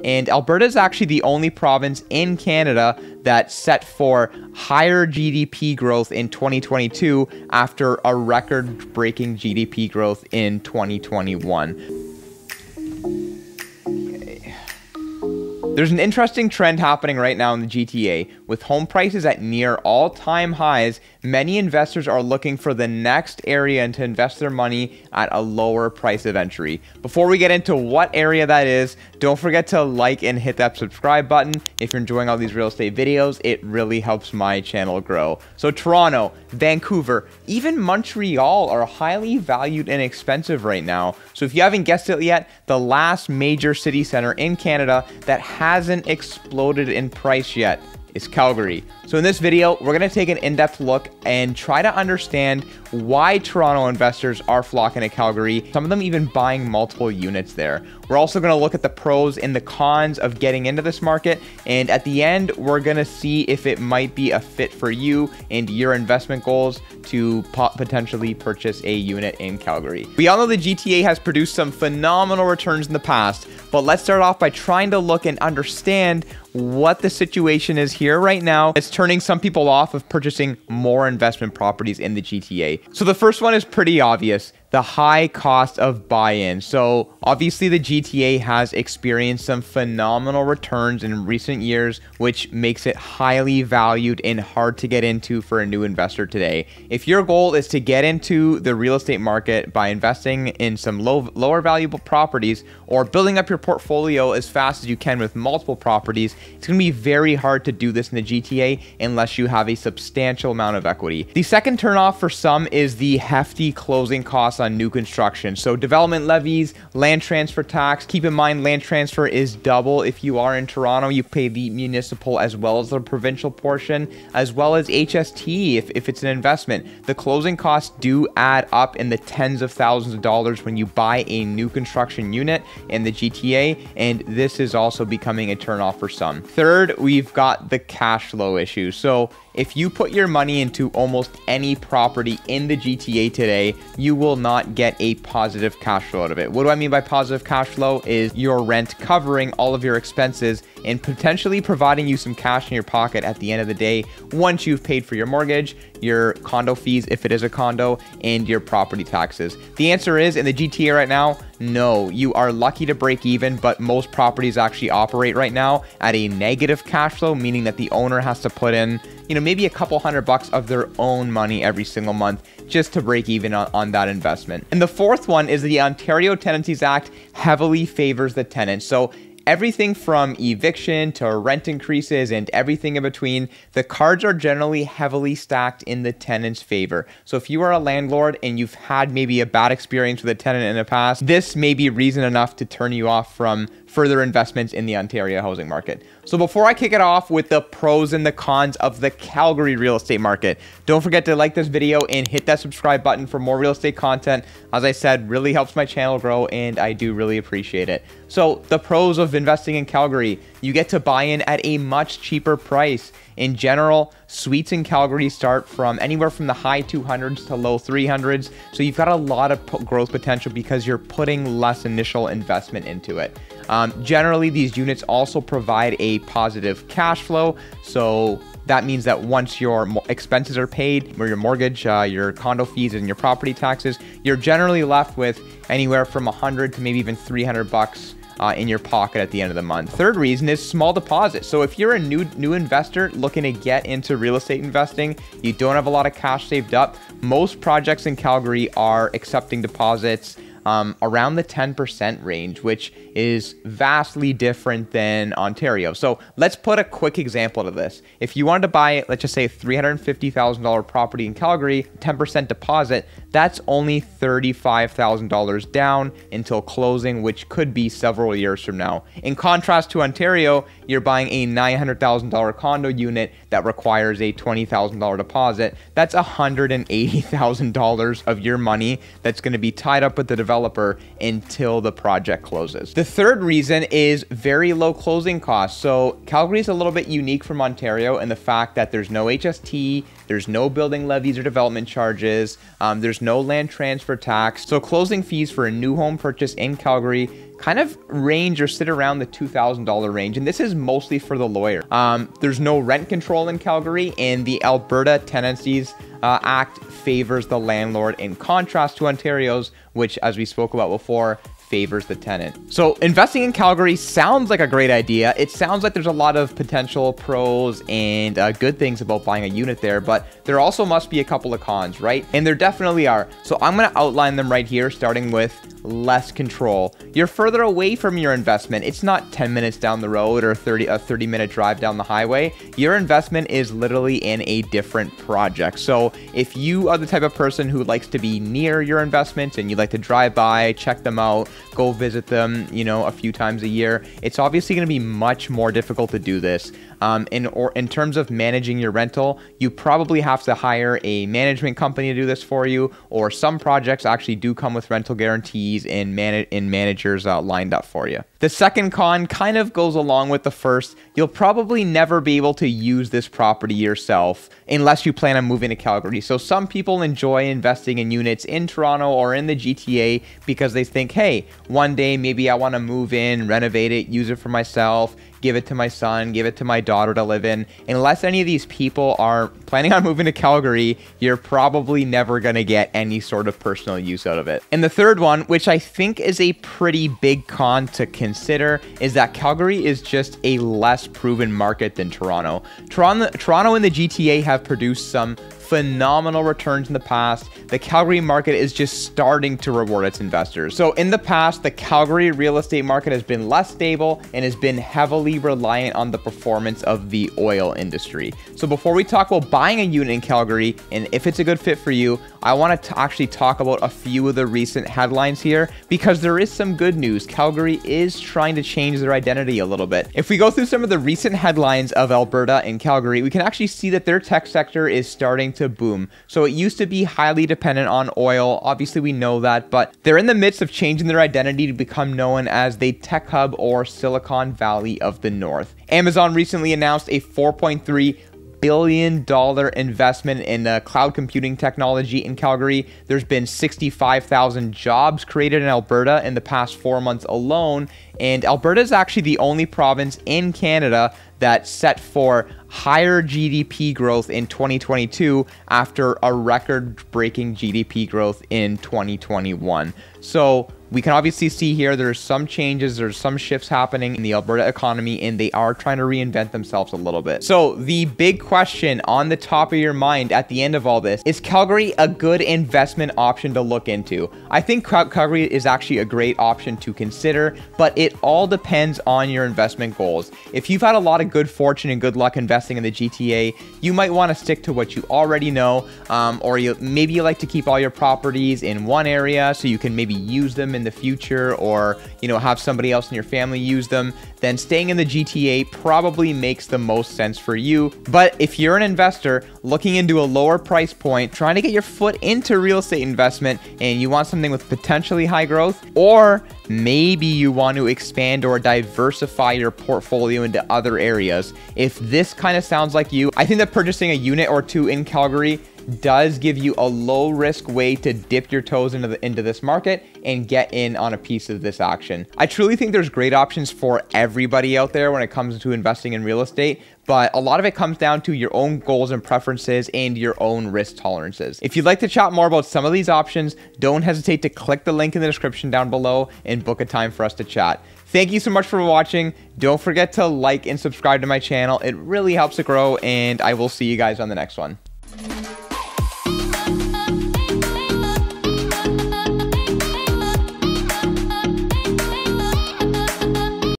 And Alberta is actually the only province in Canada that's set for higher GDP growth in 2022 after a record-breaking GDP growth in 2021. There's an interesting trend happening right now in the GTA. With home prices at near all-time highs, many investors are looking for the next area to invest their money at a lower price of entry. Before we get into what area that is, don't forget to like and hit that subscribe button. If you're enjoying all these real estate videos, it really helps my channel grow. So Toronto, Vancouver, even Montreal are highly valued and expensive right now. So if you haven't guessed it yet, the last major city center in Canada that hasn't exploded in price yet is Calgary. So in this video, we're going to take an in-depth look and try to understand why Toronto investors are flocking to Calgary, some of them even buying multiple units there. We're also going to look at the pros and the cons of getting into this market, and at the end, we're going to see if it might be a fit for you and your investment goals to potentially purchase a unit in Calgary. We all know the GTA has produced some phenomenal returns in the past, but let's start off by trying to look and understand what the situation is here right now. It's turning some people off of purchasing more investment properties in the GTA. So the first one is pretty obvious. The high cost of buy-in. So obviously the GTA has experienced some phenomenal returns in recent years, which makes it highly valued and hard to get into for a new investor today. If your goal is to get into the real estate market by investing in some lower valuable properties or building up your portfolio as fast as you can with multiple properties, it's going to be very hard to do this in the GTA unless you have a substantial amount of equity. The second turnoff for some is the hefty closing costs on new construction. So development levies, land transfer tax. Keep in mind, land transfer is double. If you are in Toronto, you pay the municipal as well as the provincial portion, as well as HST if it's an investment. The closing costs do add up in the tens of thousands of dollars when you buy a new construction unit in the GTA, and this is also becoming a turnoff for some. Third, we've got the cash flow issue. So if you put your money into almost any property in the GTA today, you will not get a positive cash flow out of it. What do I mean by positive cash flow? Is your rent covering all of your expenses and potentially providing you some cash in your pocket at the end of the day once you've paid for your mortgage, your condo fees if it is a condo, and your property taxes. The answer is, in the GTA right now, no. You are lucky to break even, but most properties actually operate right now at a negative cash flow, meaning that the owner has to put in, maybe a couple $100 of their own money every single month just to break even on that investment. And the fourth one is the Ontario Tenancies Act heavily favors the tenant. So everything from eviction to rent increases and everything in between, the cards are generally heavily stacked in the tenant's favor. So if you are a landlord and you've had maybe a bad experience with a tenant in the past, this may be reason enough to turn you off from further investments in the Ontario housing market. So before I kick it off with the pros and the cons of the Calgary real estate market, don't forget to like this video and hit that subscribe button for more real estate content. As I said, really helps my channel grow and I do really appreciate it. So the pros of investing in Calgary: you get to buy in at a much cheaper price. In general, suites in Calgary start from anywhere from the high 200s to low 300s. So you've got a lot of growth potential because you're putting less initial investment into it. Generally, these units also provide a positive cash flow. So that means that once your expenses are paid, or your mortgage, your condo fees, and your property taxes, you're generally left with anywhere from $100 to maybe even $300 in your pocket at the end of the month. Third reason is small deposits. So if you're a new investor looking to get into real estate investing, you don't have a lot of cash saved up, most projects in Calgary are accepting deposits around the 10% range, which is vastly different than Ontario. So let's put a quick example to this. If you wanted to buy, let's just say $350,000 property in Calgary, 10% deposit, that's only $35,000 down until closing, which could be several years from now. In contrast to Ontario, you're buying a $900,000 condo unit that requires a $20,000 deposit. That's $180,000 of your money that's going to be tied up with the developer until the project closes. The third reason is very low closing costs. So Calgary is a little bit unique from Ontario in the fact that there's no HST, there's no building levies or development charges, there's no land transfer tax. So closing fees for a new home purchase in Calgary kind of range or sit around the $2,000 range. And this is mostly for the lawyer. There's no rent control in Calgary, and the Alberta Tenancies Act favors the landlord in contrast to Ontario's, which, as we spoke about before, favors the tenant. So investing in Calgary sounds like a great idea. It sounds like there's a lot of potential pros and good things about buying a unit there, but there also must be a couple of cons, right? And there definitely are. So I'm going to outline them right here, starting with less control. You're further away from your investment. It's not 10 minutes down the road or a 30-minute drive down the highway. Your investment is literally in a different project. So if you are the type of person who likes to be near your investments and you like to drive by, check them out, go visit them, you know, a few times a year, it's obviously going to be much more difficult to do this. In terms of managing your rental, you probably have to hire a management company to do this for you, or some projects actually do come with rental guarantees and managers lined up for you. The second con kind of goes along with the first. You'll probably never be able to use this property yourself unless you plan on moving to Calgary. So some people enjoy investing in units in Toronto or in the GTA because they think, hey, one day maybe I want to move in, renovate it, use it for myself, give it to my son, give it to my daughter to live in. Unless any of these people are planning on moving to Calgary, you're probably never going to get any sort of personal use out of it. And the third one, which I think is a pretty big con to consider, is that Calgary is just a less proven market than Toronto. Toronto and the GTA have produced some phenomenal returns in the past. The Calgary market is just starting to reward its investors. So in the past, the Calgary real estate market has been less stable and has been heavily reliant on the performance of the oil industry. So before we talk about buying a unit in Calgary and if it's a good fit for you, I want to actually talk about a few of the recent headlines here, because there is some good news. Calgary is trying to change their identity a little bit. If we go through some of the recent headlines of Alberta and Calgary, we can actually see that their tech sector is starting to boom. So it used to be highly dependent on oil. Obviously, we know that, but they're in the midst of changing their identity to become known as the tech hub or Silicon Valley of the North. Amazon recently announced a $4.3 billion investment in cloud computing technology in Calgary. There's been 65,000 jobs created in Alberta in the past 4 months alone. And Alberta is actually the only province in Canada that's set for higher GDP growth in 2022 after a record-breaking GDP growth in 2021. So we can obviously see here there's some changes, there's some shifts happening in the Alberta economy, and they are trying to reinvent themselves a little bit. So the big question on the top of your mind at the end of all this, is Calgary a good investment option to look into? I think Calgary is actually a great option to consider, but it all depends on your investment goals. If you've had a lot of good fortune and good luck investing in the GTA, you might want to stick to what you already know, or maybe you like to keep all your properties in one area so you can maybe use them in the future, or have somebody else in your family use them. Then staying in the GTA probably makes the most sense for you. But if you're an investor looking into a lower price point, trying to get your foot into real estate investment, and you want something with potentially high growth, or maybe you want to expand or diversify your portfolio into other areas, if this kind of sounds like you, I think that purchasing a unit or two in Calgary does give you a low risk way to dip your toes into this market and get in on a piece of this action. I truly think there's great options for everybody out there when it comes to investing in real estate, but a lot of it comes down to your own goals and preferences and your own risk tolerances. If you'd like to chat more about some of these options, don't hesitate to click the link in the description down below and book a time for us to chat. Thank you so much for watching. Don't forget to like and subscribe to my channel. It really helps it grow, and I will see you guys on the next one.